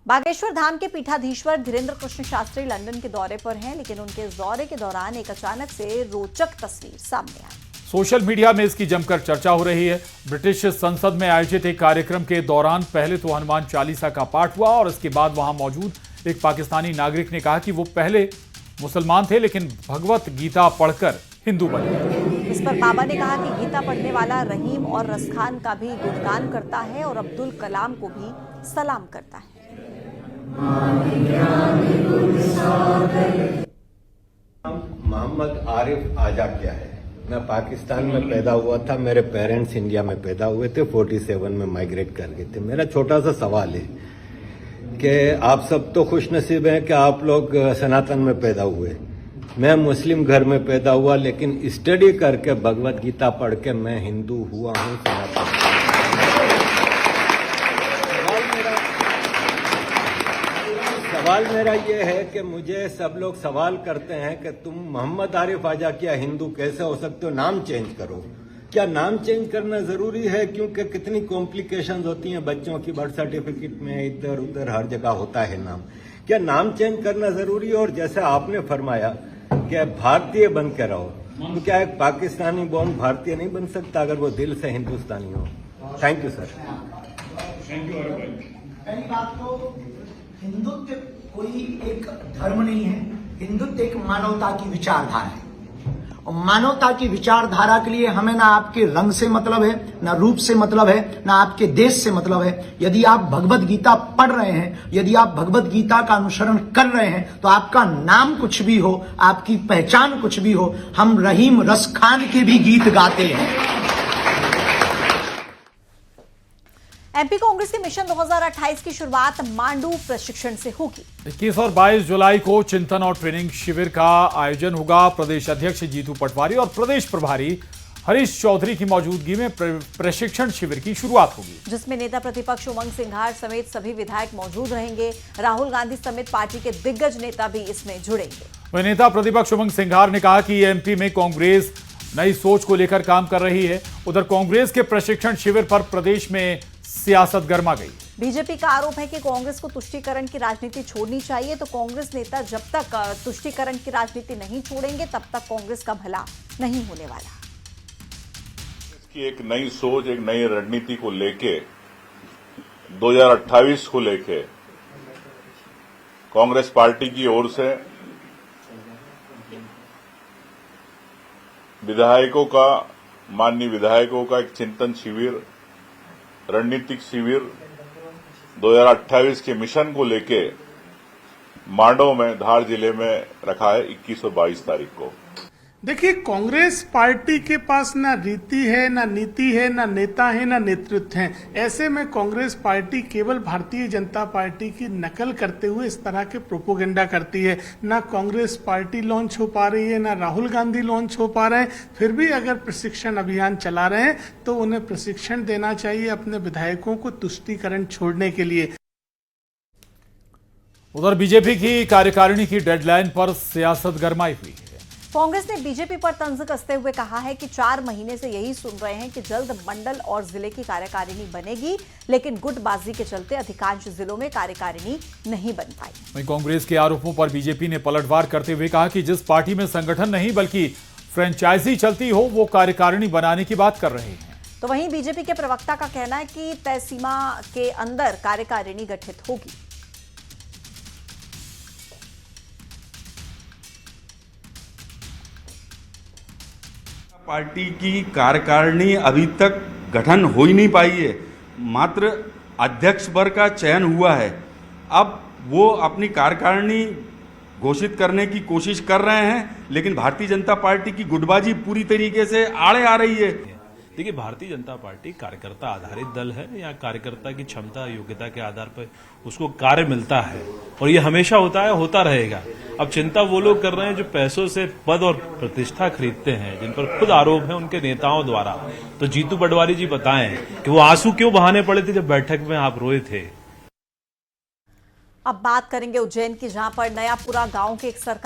बागेश्वर धाम के पीठाधीश्वर धीरेन्द्र कृष्ण शास्त्री लंदन के दौरे पर हैं, लेकिन उनके इस दौरे के दौरान एक अचानक से रोचक तस्वीर सामने आई। सोशल मीडिया में इसकी जमकर चर्चा हो रही है। ब्रिटिश संसद में आयोजित एक कार्यक्रम के दौरान पहले तो हनुमान चालीसा का पाठ हुआ और इसके बाद वहां मौजूद एक पाकिस्तानी नागरिक ने कहा कि वो पहले मुसलमान थे लेकिन भगवत गीता पढ़कर हिंदू बन गए। इस पर बाबा ने कहा कि गीता पढ़ने वाला रहीम और रसखान का भी गुणगान करता है और अब्दुल कलाम को भी सलाम करता है। मोहम्मद आरिफ आजा क्या है? मैं पाकिस्तान में पैदा हुआ था, मेरे पेरेंट्स इंडिया में पैदा हुए थे, 47 में माइग्रेट कर गए थे। मेरा छोटा सा सवाल है कि आप सब तो खुशनसीब हैं कि आप लोग सनातन में पैदा हुए। मैं मुस्लिम घर में पैदा हुआ, लेकिन स्टडी करके भगवत गीता पढ़ के मैं हिंदू हुआ हूँ, सनातन। सवाल मेरा ये है कि मुझे सब लोग सवाल करते हैं कि तुम मोहम्मद आरिफ आजा क्या हिंदू कैसे हो सकते हो? नाम चेंज करो। क्या नाम चेंज करना जरूरी है? क्योंकि कितनी कॉम्प्लिकेशंस होती हैं बच्चों की, बर्थ सर्टिफिकेट में इधर उधर हर जगह होता है नाम। क्या नाम चेंज करना जरूरी है? और जैसे आपने फरमाया कि भारतीय बन के रहो, तो क्या एक पाकिस्तानी बॉर्न भारतीय नहीं बन सकता अगर वो दिल से हिंदुस्तानी हो? Thank you sir. पहली बात तो हिंदुत्व कोई एक धर्म नहीं है, हिंदुत्व एक मानवता की विचारधारा है। और मानवता की विचारधारा के लिए हमें ना आपके रंग से मतलब है, ना रूप से मतलब है, ना आपके देश से मतलब है। यदि आप भगवत गीता पढ़ रहे हैं, यदि आप भगवत गीता का अनुसरण कर रहे हैं, तो आपका नाम कुछ भी हो, आपकी पहचान कुछ भी हो, हम रहीम रसखान के भी गीत गाते हैं। एमपी कांग्रेस के मिशन 2028 की शुरुआत मांडू प्रशिक्षण से होगी। 21 और 22 जुलाई को चिंतन और ट्रेनिंग शिविर का आयोजन होगा। प्रदेश अध्यक्ष जीतू पटवारी और प्रदेश प्रभारी हरीश चौधरी की मौजूदगी में प्रशिक्षण शिविर की शुरुआत होगी, जिसमें नेता प्रतिपक्ष उमंग सिंघार समेत सभी विधायक मौजूद रहेंगे। राहुल गांधी समेत पार्टी के दिग्गज नेता भी इसमें जुड़ेंगे। वह नेता प्रतिपक्ष उमंग सिंघार ने कहा कि एमपी में कांग्रेस नई सोच को लेकर काम कर रही है। उधर कांग्रेस के प्रशिक्षण शिविर पर प्रदेश में सियासत गर्मा गई। बीजेपी का आरोप है कि कांग्रेस को तुष्टीकरण की राजनीति छोड़नी चाहिए, तो कांग्रेस नेता जब तक तुष्टीकरण की राजनीति नहीं छोड़ेंगे तब तक कांग्रेस का भला नहीं होने वाला। इसकी एक नई सोच, एक नई रणनीति को लेके 2028 को लेके कांग्रेस पार्टी की ओर से माननीय विधायकों का एक चिंतन शिविर, रणनीतिक शिविर 2028 के मिशन को लेके मांडो में, धार जिले में रखा है 21 और 22 तारीख को। देखिए, कांग्रेस पार्टी के पास ना रीति है, ना नीति है, ना नेता है, ना नेतृत्व है। ऐसे में कांग्रेस पार्टी केवल भारतीय जनता पार्टी की नकल करते हुए इस तरह के प्रोपोगेंडा करती है। ना कांग्रेस पार्टी लॉन्च हो पा रही है, ना राहुल गांधी लॉन्च हो पा रहे हैं। फिर भी अगर प्रशिक्षण अभियान चला रहे हैं तो उन्हें प्रशिक्षण देना चाहिए अपने विधायकों को तुष्टीकरण छोड़ने के लिए। उधर बीजेपी की कार्यकारिणी की डेडलाइन पर सियासत गरमाई हुई है। कांग्रेस ने बीजेपी पर तंज कसते हुए कहा है कि 4 महीने से यही सुन रहे हैं कि जल्द मंडल और जिले की कार्यकारिणी बनेगी, लेकिन गुटबाजी के चलते अधिकांश जिलों में कार्यकारिणी नहीं बन पाई। वहीं कांग्रेस के आरोपों पर बीजेपी ने पलटवार करते हुए कहा कि जिस पार्टी में संगठन नहीं बल्कि फ्रेंचाइजी चलती हो, वो कार्यकारिणी बनाने की बात कर रहे हैं। तो वहीं बीजेपी के प्रवक्ता का कहना है कि तय सीमा के अंदर कार्यकारिणी गठित होगी। पार्टी की कार्यकारिणी अभी तक गठन हो ही नहीं पाई है, मात्र अध्यक्ष वर्ग का चयन हुआ है। अब वो अपनी कार्यकारिणी घोषित करने की कोशिश कर रहे हैं, लेकिन भारतीय जनता पार्टी की गुटबाजी पूरी तरीके से आड़े आ रही है। देखिए, भारतीय जनता पार्टी कार्यकर्ता आधारित दल है। या कार्यकर्ता की क्षमता योग्यता के आधार पर उसको कार्य मिलता है और ये हमेशा होता है, होता रहेगा। अब चिंता वो लोग कर रहे हैं जो पैसों से पद और प्रतिष्ठा खरीदते हैं, जिन पर खुद आरोप है उनके नेताओं द्वारा। तो जीतू पटवारी जी बताएं कि वो आंसू क्यों बहाने पड़े थे जब बैठक में आप रोए थे। अब बात करेंगे उज्जैन की, जहां पर नयापुरा गांव के एक सरकार